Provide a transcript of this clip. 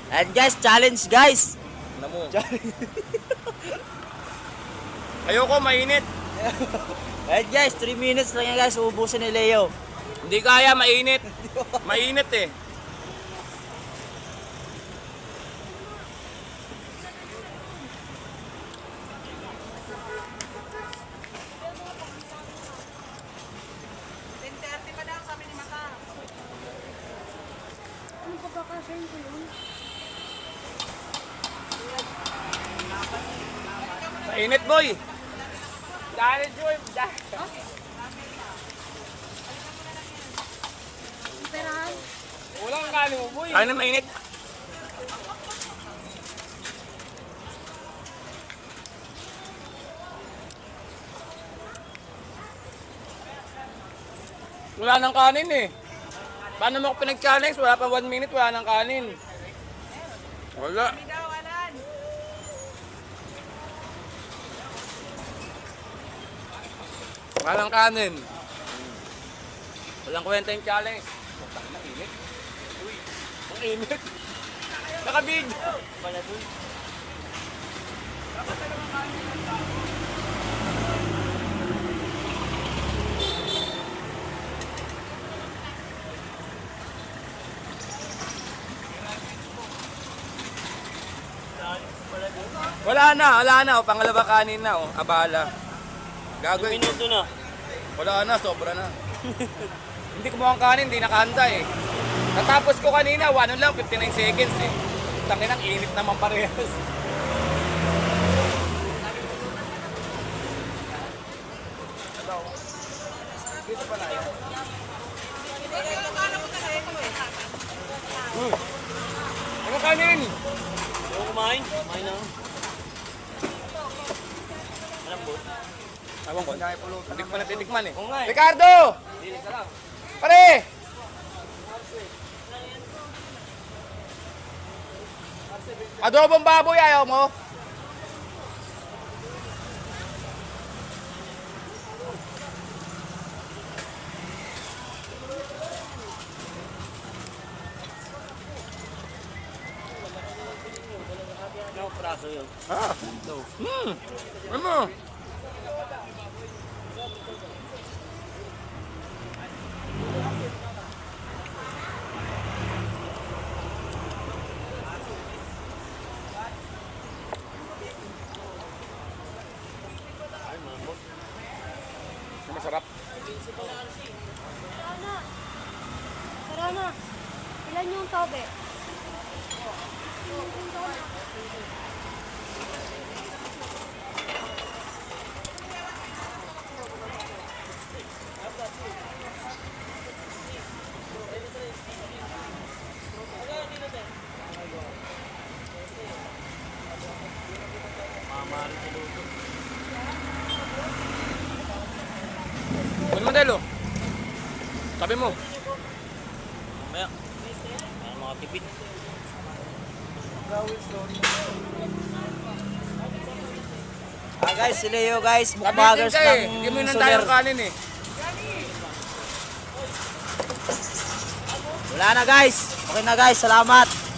And guys, challenge guys. Ano mo? Ayoko, mainit. And guys, 3 minutes lang yan guys, uubusin ni Leo. Hindi kaya, mainit. Mainit eh. Ano pa kakasayin ko yun? Mainit, boy. Challenge mo. Perahan? Walang kano mo, boy. Ano mainit? Wala nang kanin eh. Paano mo ako pinag-challenge? Wala pa 1 minute, wala nang kanin. Wala. Wala nang kanin. Walang kwenta yung challenge. Ang init. Uy, ang init. Nakabidyo. Pala dun. Wala na. O, pangalawa kanin na, o. Abala. Gagawin. Minuto na. Wala na, sobra na. Hindi ko mukhang kanin, hindi nakahanda eh. Natapos ko kanina, ano lang, 59 seconds eh. Tangin ang init naman parehas. Dito pala yan. Ano kanin? Ayaw kumain? Kumain na. Alam po? Tawang ko. Hindi ko pa natitikman eh. Oo nga eh. Ricardo! Dili ka lang. Pare! Adobong baboy, ayaw mo? Ano praso yun? Ah. Ano? Masarap. Tara na. Ilan yung tobe? Ano modelo? Sabi mo. Mamaya. Para makatipid. Guys, si Leo guys, mukbangers Sabi ng hindi mo nang Soler. tayo kanin eh. Wala na guys. Okay na guys, salamat.